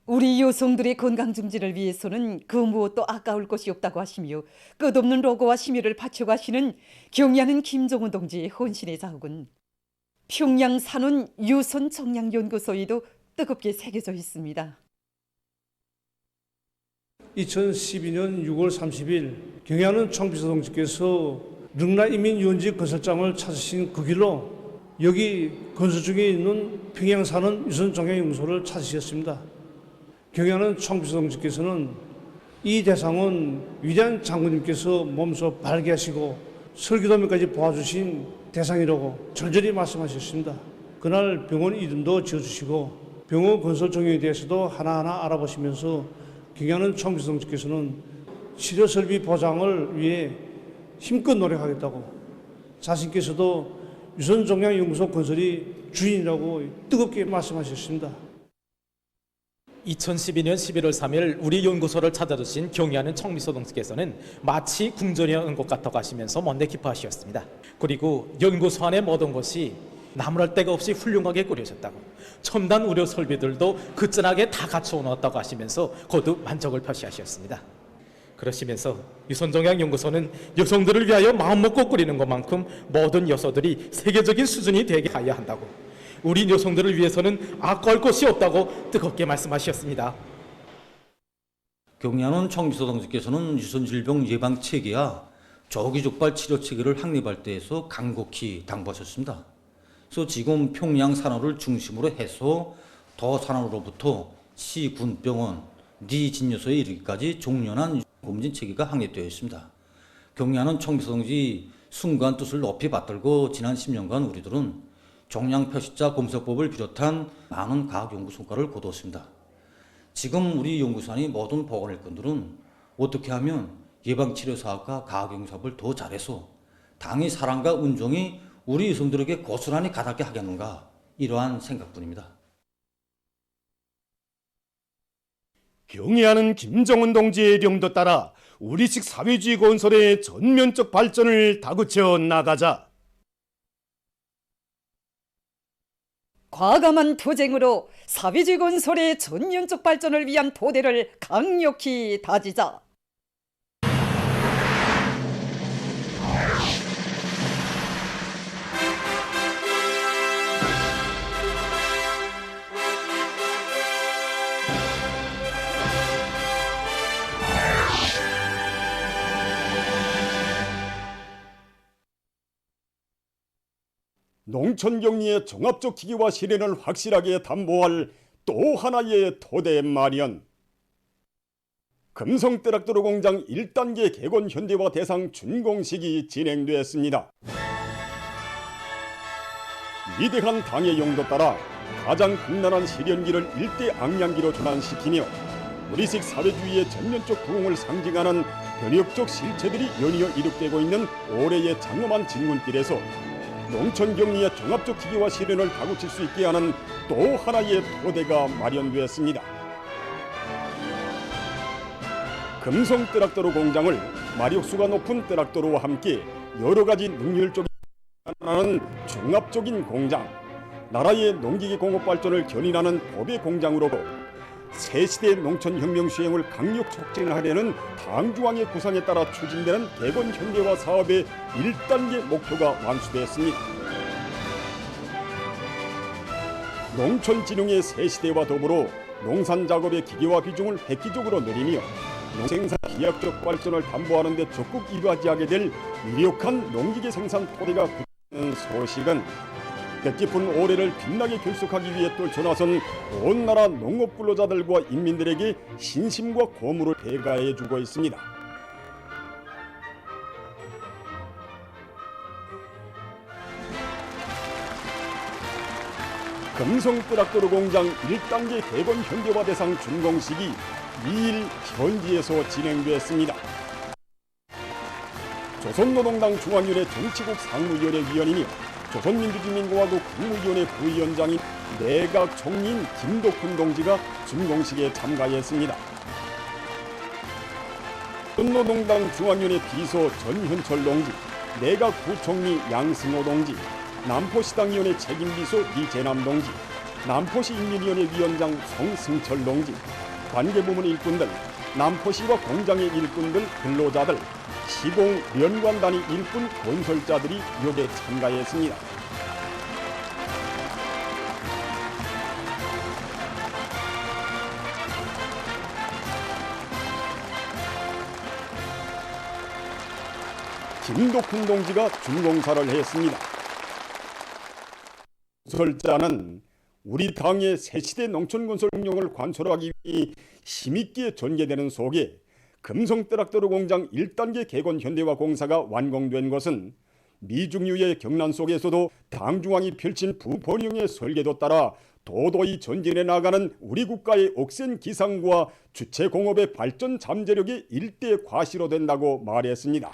우리 여성들의 건강 증진을 위해서는 그 무엇도 아까울 것이 없다고 하시며 끝없는 로고와 심혈을 바쳐가시는 경의하는 김정은 동지의 헌신의 자욱은 평양 산원 유선 정량연구소에도 뜨겁게 새겨져 있습니다. 2012년 6월 30일 경의하는 청비서 동지께서 릉라인민유원지 건설장을 찾으신 그 길로 여기 건설 중에 있는 평양 산원 유선 정량연구소를 찾으셨습니다. 경의하는 청비서 동지께서는 이 대상은 위대한 장군님께서 몸소 발기하시고 설계도면까지 보아주신 대상이라고 절절히 말씀하셨습니다. 그날 병원 이름도 지어주시고 병원 건설 종용에 대해서도 하나하나 알아보시면서 경의하는 청비서 동지께서는 치료설비 보장을 위해 힘껏 노력하겠다고, 자신께서도 유선정량연구소 건설이 주인이라고 뜨겁게 말씀하셨습니다. 2012년 11월 3일 우리 연구소를 찾아주신 경의하는 청비서 동지께서는 마치 궁전에 온 것 같아 가시면서 먼데 기뻐하셨습니다. 그리고 연구소 안의 모든 것이 나무랄 데가 없이 훌륭하게 꾸려졌다고, 첨단 의료 설비들도 그전하게 다 갖춰 놓았다고 하시면서 거듭 만족을 표시하셨습니다. 그러시면서 유선정량연구소는 여성들을 위하여 마음먹고 꾸리는 것만큼 모든 여성들이 세계적인 수준이 되게 하여야 한다고, 우리 여성들을 위해서는 아까울 것이 없다고 뜨겁게 말씀하셨습니다. 경의하는 청비서 동지께서는 유선질병 예방 체계와 조기족발 치료 체계를 확립할 때에서 간곡히 당부하셨습니다. 그래서 지금 평양 산호를 중심으로 해서 더 산호로부터 시 군병원, 니 진료소에 이르기까지 종련한 검진 체계가 확립되어 있습니다. 경의하는 청비서 동지 숭고한 뜻을 높이 받들고 지난 10년간 우리들은 종양표시자 검사법을 비롯한 많은 과학 연구 성과를 거두었습니다. 지금 우리 연구소의 모든 보건일꾼들은 어떻게 하면 예방치료 사업과 과학 연구 사업을 더 잘해서 당의 사랑과 운종이 우리 여성들에게 고스란히 가닿게 하겠는가, 이러한 생각뿐입니다. 경의하는 김정은 동지의령도 따라 우리식 사회주의 건설의 전면적 발전을 다그쳐 나가자. 과감한 투쟁으로 사회주의 건설의 전면적 발전을 위한 토대를 강력히 다지자. 농촌경리의 종합적 기기화 실현을 확실하게 담보할 또 하나의 토대 마련. 금성뜨락도로 공장 1단계 개건 현대화 대상 준공식이 진행되었습니다. 위대한 당의 용도 따라 가장 험난한 실현기를 일대 악량기로 전환시키며 우리식 사회주의의 전면적 부흥을 상징하는 변혁적 실체들이 연이어 이룩되고 있는 올해의 장엄한 진군길에서 농촌경리의 종합적 기기화 실현을 다구칠 수 있게 하는 또 하나의 토대가 마련되었습니다. 금성뜨락도로 공장을 마력수가 높은 뜨락도로와 함께 여러 가지 능률적인 하는 종합적인 공장, 나라의 농기계 공업 발전을 견인하는 법의 공장으로 새시대 농촌혁명 수행을 강력 촉진하려는 당중앙의 구상에 따라 추진되는 개건 현대화 사업의 1단계 목표가 완수됐습니다. 농촌진흥의 새시대와 더불어 농산작업의 기계화 비중을 획기적으로 늘리며 농생산 기하학적 발전을 담보하는 데 적극 이바지하게 될 유력한 농기계 생산 토대가 굳는 소식은 뜻깊은 올해를 빛나게 결속하기 위해 떨쳐나선 온 나라 농업 근로자들과 인민들에게 신심과 고무를 배가해주고 있습니다. 금성뜨락도로 공장 1단계 개건 현대화 대상 준공식이 2일 현지에서 진행됐습니다. 조선노동당 중앙위원회 정치국 상무위원회 위원이며 조선민주주의민공화국 국무위원회 부위원장인 내각 총리인 김덕훈 동지가 준공식에 참가했습니다. 조선노동당 중앙위원회 비서 전현철 동지, 내각 부총리 양승호 동지, 남포시당위원회 책임비서 이재남 동지, 남포시 인민위원회 위원장 송승철 동지, 관계부문 일꾼들, 남포시와 공장의 일꾼들, 근로자들, 시공 면관단위 일꾼 건설자들이 여기에 참가했습니다. 김덕훈 동지가 준공사를 했습니다. 건설자는 우리 당의 새시대 농촌건설 운영을 관철하기 위해 힘있게 전개되는 속에 금성트랙터 공장 1단계 개건 현대화 공사가 완공된 것은 미중유의 경란 속에서도 당중앙이 펼친 부번영의 설계도 따라 도도히 전진해 나가는 우리 국가의 억센 기상과 주체공업의 발전 잠재력이 일대 과시로 된다고 말했습니다.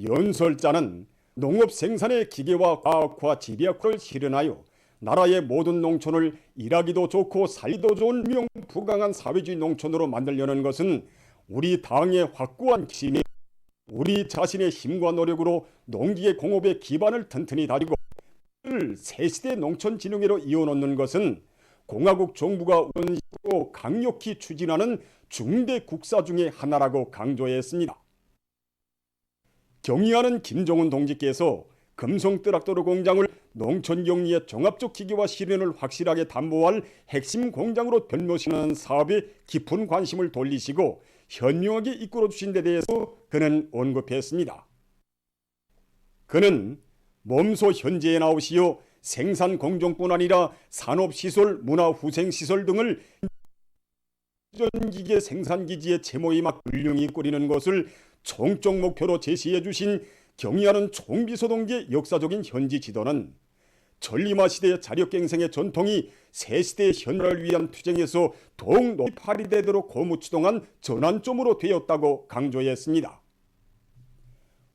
연설자는 농업 생산의 기계와 과학화 집약화를 실현하여 나라의 모든 농촌을 일하기도 좋고 살기도 좋은 명부강한 사회주의 농촌으로 만들려는 것은 우리 당의 확고한 기심이 우리 자신의 힘과 노력으로 농기계 공업의 기반을 튼튼히 다지고 새시대 농촌진흥회로 이어놓는 것은 공화국 정부가 원시로 강력히 추진하는 중대 국사 중의 하나라고 강조했습니다. 경의하는 김정은 동지께서 금성트랙터 공장을 농촌 영리의 종합적 기계화 실현을 확실하게 담보할 핵심 공장으로 변모시는 사업에 깊은 관심을 돌리시고 현명하게 이끌어주신 데 대해서 그는 언급했습니다. 그는 몸소 현재에 나오시어 생산 공정뿐 아니라 산업시설, 문화후생시설 등을 전기계 생산기지의 채모에 막 훌륭히 꾸리는 것을 총적 목표로 제시해 주신 경의하는 총비서동계 역사적인 현지 지도는 전리마 시대의 자력갱생의 전통이 새시대의 현대를 위한 투쟁에서 더욱 높이 발휘되도록 고무추동한 전환점으로 되었다고 강조했습니다.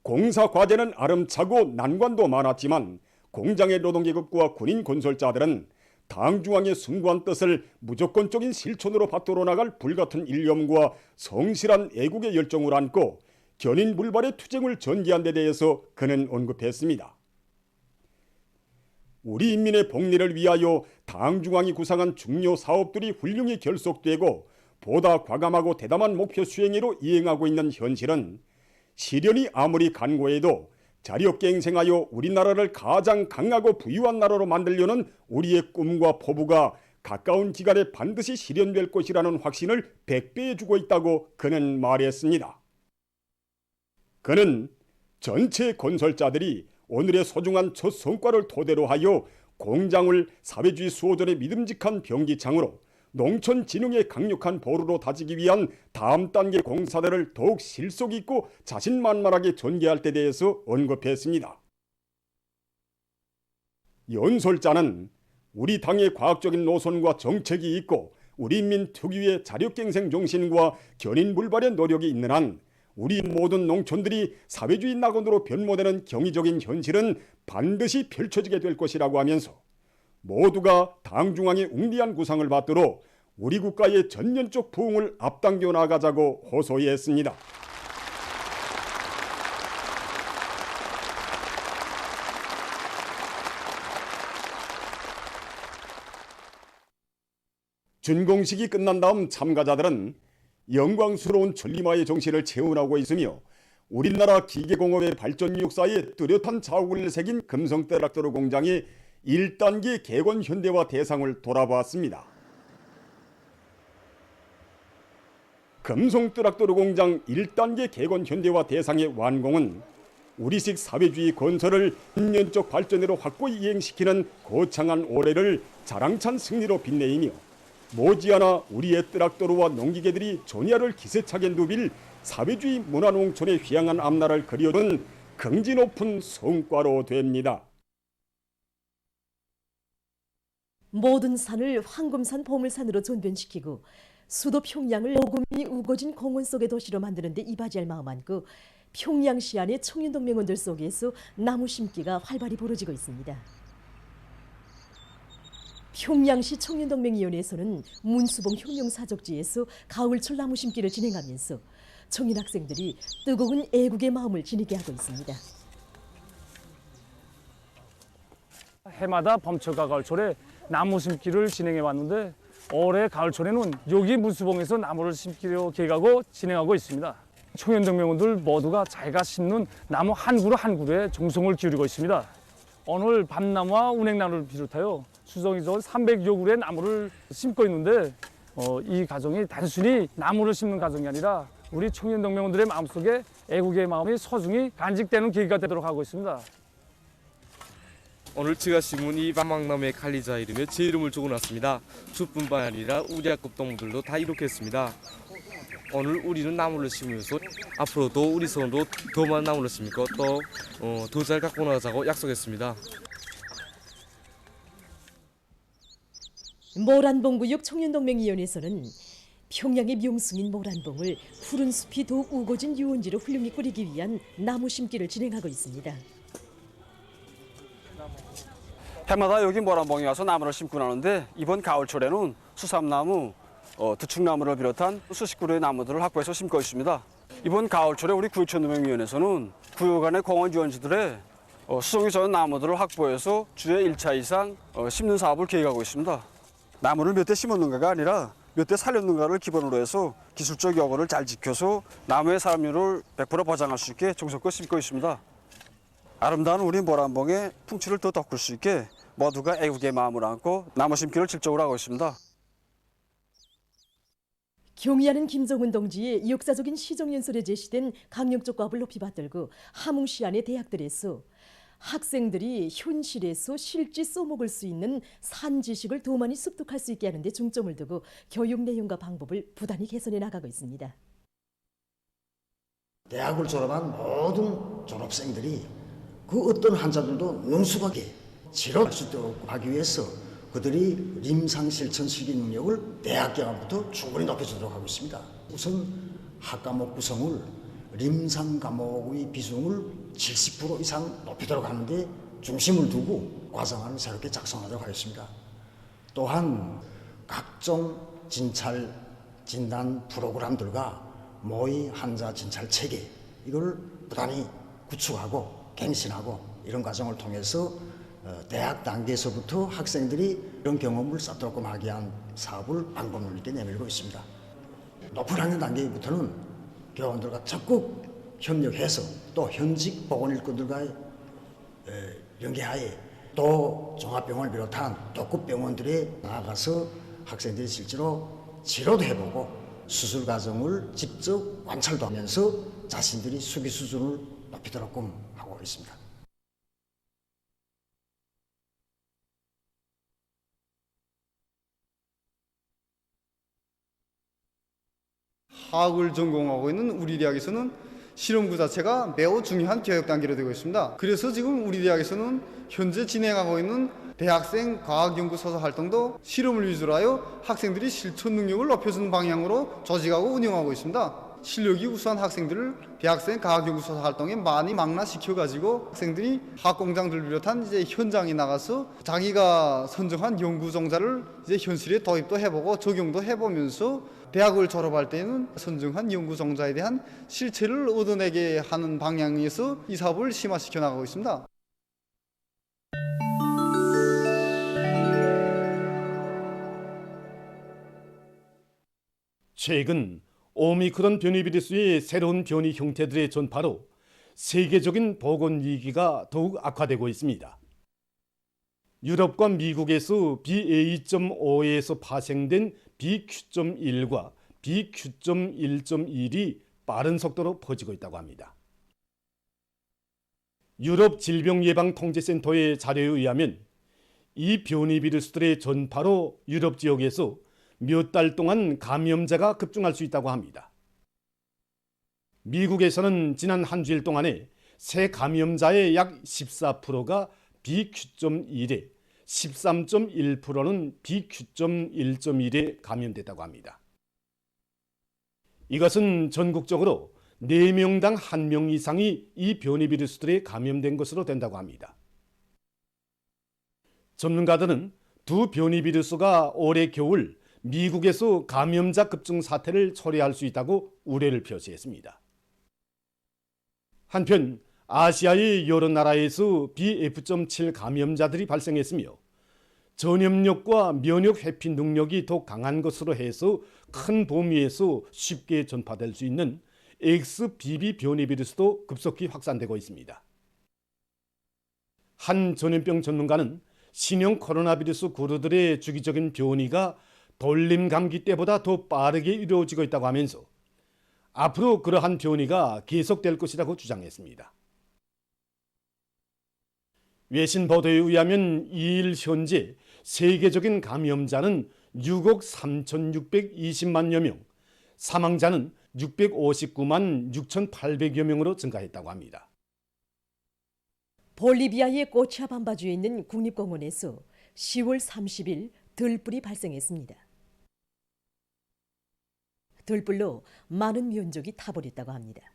공사 과제는 아름차고 난관도 많았지만 공장의 노동계급과 군인 건설자들은 당중앙의 숭고한 뜻을 무조건적인 실천으로 받들어 나갈 불같은 일념과 성실한 애국의 열정을 안고 견인불발의 투쟁을 전개한 데 대해서 그는 언급했습니다. 우리 인민의 복리를 위하여 당중앙이 구상한 중요 사업들이 훌륭히 결속되고 보다 과감하고 대담한 목표 수행으로 이행하고 있는 현실은 시련이 아무리 간고해도 자력갱생하여 우리나라를 가장 강하고 부유한 나라로 만들려는 우리의 꿈과 포부가 가까운 기간에 반드시 실현될 것이라는 확신을 백배해주고 있다고 그는 말했습니다. 그는 전체 건설자들이 오늘의 소중한 첫 성과를 토대로 하여 공장을 사회주의 수호전의 믿음직한 병기창으로 농촌진흥의 강력한 보루로 다지기 위한 다음 단계 공사들을 더욱 실속 있고 자신만만하게 전개할 때 대해서 언급했습니다. 연설자는 우리 당의 과학적인 노선과 정책이 있고 우리 인민 특유의 자력갱생 정신과 견인불발의 노력이 있는 한 우리 모든 농촌들이 사회주의 낙원으로 변모되는 경이적인 현실은 반드시 펼쳐지게 될 것이라고 하면서 모두가 당중앙의 웅대한 구상을 받들어 우리 국가의 전면적 부흥을 앞당겨 나가자고 호소했습니다. 준공식이 끝난 다음 참가자들은 영광스러운 전리마의 정신을 체험하고 있으며 우리나라 기계공업의 발전 역사에 뚜렷한 자국을 새긴 금성트랙터 공장의 1단계 개건 현대화 대상을 돌아보았습니다. 금성트랙터 공장 1단계 개건 현대화 대상의 완공은 우리식 사회주의 건설을 인년적 발전으로 확고히 이행시키는 거창한 올해를 자랑찬 승리로 빛내이며 머지않아 우리의 트랙터와 농기계들이 전야를 기세차게 누빌 사회주의 문화농촌의 휘황한 앞날을 그려둔 긍지 높은 성과로 됩니다. 모든 산을 황금산 보물산으로 존변시키고 수도 평양을 오금이 우거진 공원 속의 도시로 만드는 데 이바지할 마음 안고 평양시 안의 청년동맹원들 속에서 나무 심기가 활발히 벌어지고 있습니다. 평양시 청년동맹위원회에서는 문수봉 혁명사적지에서 가을철 나무 심기를 진행하면서 청년 학생들이 뜨거운 애국의 마음을 지니게 하고 있습니다. 해마다 봄철과 가을철에 나무 심기를 진행해 왔는데 올해 가을철에는 여기 문수봉에서 나무를 심기로 계획하고 진행하고 있습니다. 청년동맹원들 모두가 자기가 심는 나무 한 그루 한 그루에 정성을 기울이고 있습니다. 오늘 밤나무와 운행나무를 비롯하여 수성이서 300여 그루의 나무를 심고 있는데 이 가정이 단순히 나무를 심는 가정이 아니라 우리 청년동맹원들의 마음속에 애국의 마음이 소중히 간직되는 계기가 되도록 하고 있습니다. 오늘 제가 심은 이 밤망나무의 관리자 이름에 제 이름을 적어놨습니다. 저뿐만 아니라 우리 학급 동무들도 다 이렇게 했습니다. 오늘 우리는 나무를 심으면서 앞으로도 우리 손으로 더 많은 나무를 심고 또 더 잘 갖고 나가자고 약속했습니다. 모란봉구역 청년동맹위원회에서는 평양의 명승인 모란봉을 푸른 숲이 더욱 우거진 유원지로 훌륭히 꾸리기 위한 나무 심기를 진행하고 있습니다. 해마다 여기 모란봉에 와서 나무를 심고 나오는데 이번 가을철에는 수삼나무, 드축나무를 비롯한 수십 그루의 나무들을 확보해서 심고 있습니다. 이번 가을철에 우리 구청동맹위원회에서는 구역 안의 공원 유원지들의 수성이 좋은 나무들을 확보해서 주에 1차 이상 심는 사업을 계획하고 있습니다. 나무를 몇 대 심었는가가 아니라 몇 대 살렸는가를 기본으로 해서 기술적 여건을 잘 지켜서 나무의 사람률을 100% 보장할 수 있게 정성껏 심고 있습니다. 아름다운 우리 모란봉의 풍치를 더 돋굴 수 있게 모두가 애국의 마음을 안고 나무 심기를 집중적으로 하고 있습니다. 경의하는 김정은 동지의 역사적인 시정연설에 제시된 강령적 값을 높이 받들고 함흥시 안의 대학들에서 학생들이 현실에서 실제 써먹을 수 있는 산 지식을 더 많이 습득할 수 있게 하는 데 중점을 두고 교육 내용과 방법을 부단히 개선해 나가고 있습니다. 대학을 졸업한 모든 졸업생들이 그 어떤 환자들도 능숙하게 치료할 수 있도록 하기 위해서 그들이 림상 실천 실기 능력을 대학 경험부터 충분히 높여주도록 하고 있습니다. 우선 학과목 구성을 림상 과목의 비중을 70% 이상 높이도록 하는데 중심을 두고 과정안을 새롭게 작성하도록 하겠습니다. 또한 각종 진찰 진단 프로그램들과 모의 환자 진찰 체계 이걸 부단히 구축하고 갱신하고 이런 과정을 통해서 대학 단계에서부터 학생들이 이런 경험을 쌓도록 하게 한 사업을 방법을 있게 내밀고 있습니다. 높은 학년 단계부터는 교원들과 적극 협력해서 또 현직 보건일꾼들과의 연계하에 또 종합병원을 비롯한 독급병원들에 나아가서 학생들이 실제로 치료도 해보고 수술 과정을 직접 관찰도 하면서 자신들이 수기 수준을 높이도록 하고 있습니다. 화학을 전공하고 있는 우리 대학에서는 실험구 자체가 매우 중요한 교육 단계로 되고 있습니다. 그래서 지금 우리 대학에서는 현재 진행하고 있는 대학생 과학연구소서 활동도 실험을 위주로 하여 학생들이 실천 능력을 높여주는 방향으로 조직하고 운영하고 있습니다. 실력이 우수한 학생들을 대학생 과학연구소 활동에 많이 망라시켜가지고 학생들이 화학공장들 비롯한 이제 현장에 나가서 자기가 선정한 연구 종자를 이제 현실에 도입도 해보고 적용도 해보면서 대학을 졸업할 때는 선정한 연구 종자에 대한 실체를 얻어내게 하는 방향에서 이 사업을 심화시켜 나가고 있습니다. 최근 오미크론 변이 비루스의 새로운 변이 형태들의 전파로 세계적인 보건 위기가 더욱 악화되고 있습니다. 유럽과 미국에서 BA.5에서 파생된 BQ.1과 BQ.1.1이 빠른 속도로 퍼지고 있다고 합니다. 유럽 질병예방통제센터의 자료에 의하면 이 변이 비루스들의 전파로 유럽 지역에서 몇 달 동안 감염자가 급증할 수 있다고 합니다. 미국에서는 지난 한 주일 동안에 새 감염자의 약 14%가 BQ.1에 13.1%는 BQ.1.1에 감염됐다고 합니다. 이것은 전국적으로 4명당 1명 이상이 이 변이 비루스들에 감염된 것으로 된다고 합니다. 전문가들은 두 변이 비루스가 올해 겨울 미국에서 감염자 급증 사태를 초래할 수 있다고 우려를 표시했습니다. 한편 아시아의 여러 나라에서 BF.7 감염자들이 발생했으며 전염력과 면역 회피 능력이 더 강한 것으로 해서 큰 범위에서 쉽게 전파될 수 있는 XBB 변이 비루스도 급속히 확산되고 있습니다. 한 전염병 전문가는 신형 코로나 비루스 그루들의 주기적인 변이가 돌림 감기 때보다 더 빠르게 이루어지고 있다고 하면서 앞으로 그러한 변이가 계속될 것이라고 주장했습니다. 외신 보도에 의하면 2일 현재 세계적인 감염자는 6억 3,620만여 명, 사망자는 659만 6,800여 명으로 증가했다고 합니다. 볼리비아의 꼬차밤바주에 있는 국립공원에서 10월 30일 들불이 발생했습니다. 들불로 많은 면적이 타버렸다고 합니다.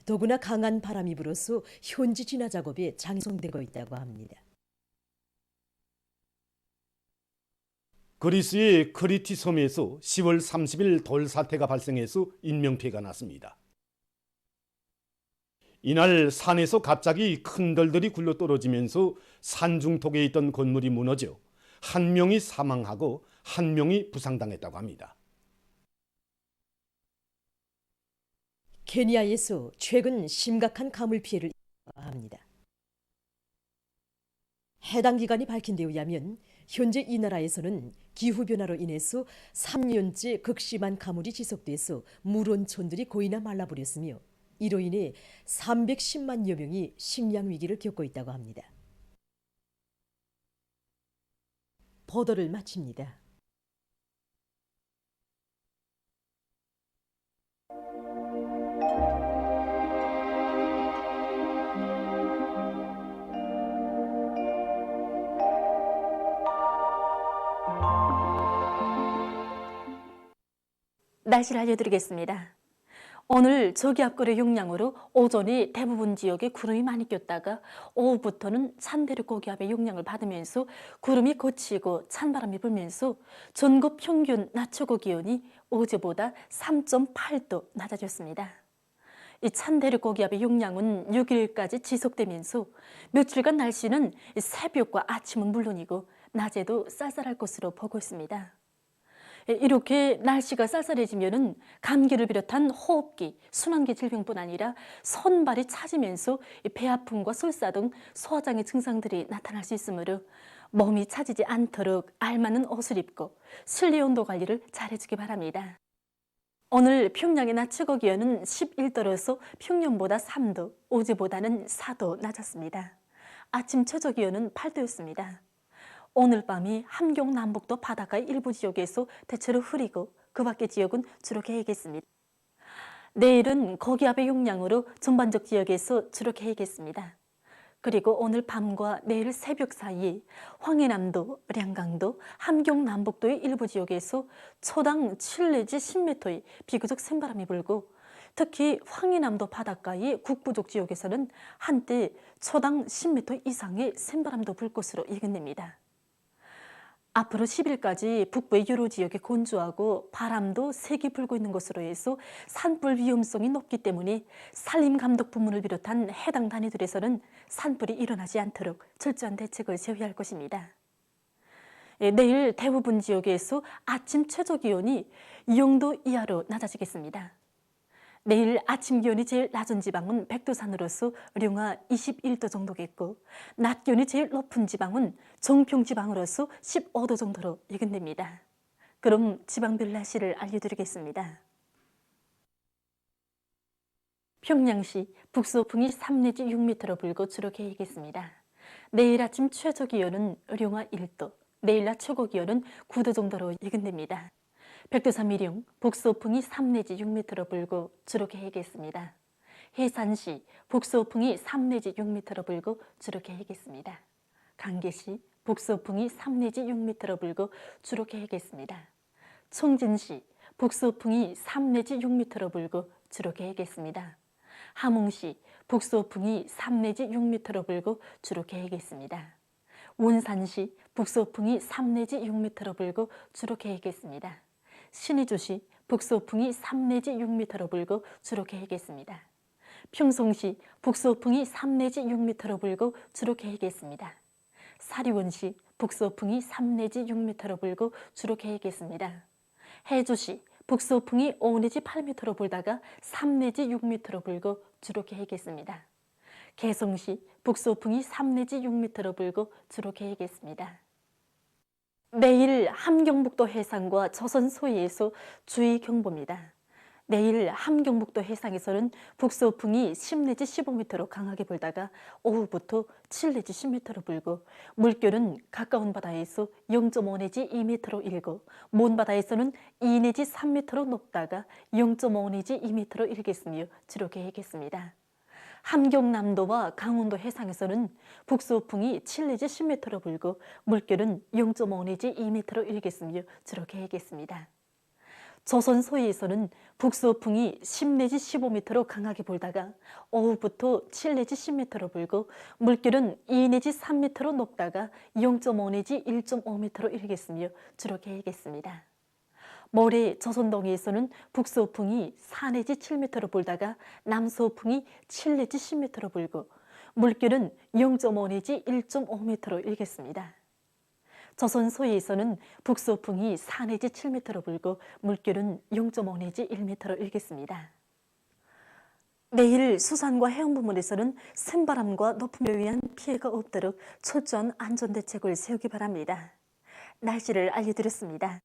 더구나 강한 바람이 불어서 현지 진화 작업에 장성되고 있다고 합니다. 그리스의 크리티 섬에서 10월 30일 돌 사태가 발생해서 인명피해가 났습니다. 이날 산에서 갑자기 큰 돌들이 굴러 떨어지면서 산중턱에 있던 건물이 무너져 한 명이 사망하고 한 명이 부상당했다고 합니다. 케니아에서 최근 심각한 가물 피해를 합니다. 해당 기관이 밝힌 데 의하면 현재 이 나라에서는 기후변화로 인해서 3년째 극심한 가물이 지속돼서 물온천들이 거의나 말라버렸으며 이로 인해 310만여 명이 식량 위기를 겪고 있다고 합니다. 보도를 마칩니다. 날씨를 알려드리겠습니다. 오늘 저기압골의 영향으로 오전에 대부분 지역에 구름이 많이 꼈다가 오후부터는 찬대륙 고기압의 영향을 받으면서 구름이 걷히고 찬바람이 불면서 전국 평균 낮 최고 기온이 어제보다 3.8도 낮아졌습니다. 이 찬대륙 고기압의 영향은 6일까지 지속되면서 며칠간 날씨는 새벽과 아침은 물론이고 낮에도 쌀쌀할 것으로 보고 있습니다. 이렇게 날씨가 쌀쌀해지면은 감기를 비롯한 호흡기, 순환기 질병뿐 아니라 손발이 차지면서 배 아픔과 설사 등 소화장애 증상들이 나타날 수 있으므로 몸이 차지지 않도록 알맞는 옷을 입고 실내 온도 관리를 잘 해주기 바랍니다. 오늘 평양의 낮 최고 기온은 11도로서 평년보다 3도, 어제보다는 4도 낮았습니다. 아침 최저 기온은 8도였습니다. 오늘 밤이 함경 남북도 바닷가의 일부 지역에서 대체로 흐리고 그 밖의 지역은 주로 개겠습니다. 내일은 고기압의 영향으로 전반적 지역에서 주로 개겠습니다. 그리고 오늘 밤과 내일 새벽 사이에 황해남도, 량강도, 함경 남북도의 일부 지역에서 초당 7 내지 10m의 비교적 센 바람이 불고 특히 황해남도 바닷가의 북부쪽 지역에서는 한때 초당 10m 이상의 센 바람도 불 것으로 예견됩니다. 앞으로 10일까지 북부의 여러 지역에 건조하고 바람도 세게 불고 있는 것으로 해서 산불 위험성이 높기 때문에 산림감독 부문을 비롯한 해당 단위들에서는 산불이 일어나지 않도록 철저한 대책을 제시할 것입니다. 내일 대부분 지역에서 아침 최저 기온이 0도 이하로 낮아지겠습니다. 내일 아침 기온이 제일 낮은 지방은 백두산으로서 령화 21도 정도겠고 낮 기온이 제일 높은 지방은 정평 지방으로서 15도 정도로 예견됩니다. 그럼 지방별 날씨를 알려드리겠습니다. 평양시 북서풍이 3 내지 6m로 불고 주로 개이겠습니다. 내일 아침 최저 기온은 령화 1도, 내일 낮 최고 기온은 9도 정도로 예견됩니다. 백두산 미령, 북서풍이 3 내지 6m로 불고 주로 개이겠습니다. 해산시, 북서풍이 3 내지 6m로 불고 주로 개이겠습니다. 강계시, 북서풍이 3 내지 6m로 불고 주로 개이겠습니다. 청진시, 북서풍이 3 내지 6m로 불고 주로 개이겠습니다. 함흥시, 북서풍이 3 내지 6m로 불고 주로 개이겠습니다. 원산시 북서풍이 3 내지 6m로 불고 주로 계획했습니다. 신의주시 북서풍이 3 내지 6m로 불고 주로 계획했습니다. 평송시 북서풍이 3 내지 6m로 불고 주로 계획했습니다. 사리원시 북서풍이 3 내지 6m로 불고 주로 계획했습니다. 해주시 북서풍이 5 내지 8m로 불다가 3 내지 6m로 불고 주로 계획했습니다. 개성시 북서풍이 3 내지 6m로 불고 주로 계획했습니다. 내일 함경북도 해상과 조선 소해에서 주의 경보입니다. 내일 함경북도 해상에서는 북서풍이 10 내지 15m로 강하게 불다가 오후부터 7 내지 10m로 불고 물결은 가까운 바다에서 0.5 내지 2m로 일고 먼 바다에서는 2 내지 3m로 높다가 0.5 내지 2m로 일겠으며 주로 계획했습니다. 함경남도와 강원도 해상에서는 북서풍이 7 내지 10m로 불고 물결은 0.5 내지 2m로 일겠으며 주로 계획했습니다. 조선 소해에서는 북서풍이 10 내지 15m로 강하게 불다가 오후부터 7 내지 10m로 불고 물결은 2 내지 3m로 높다가 0.5 내지 1.5m로 일겠으며 주로 계획했습니다. 모레 조선동해에서는 북서풍이 4 내지 7m로 불다가 남서풍이 7 내지 10m로 불고 물결은 0.5 내지 1.5m로 일겠습니다. 조선 소해에서는 북서풍이 4 내지 7m로 불고 물결은 0.5 내지 1m로 일겠습니다. 내일 수산과 해양 부문에서는 센바람과 높음에 의한 피해가 없도록 철저한 안전대책을 세우기 바랍니다. 날씨를 알려드렸습니다.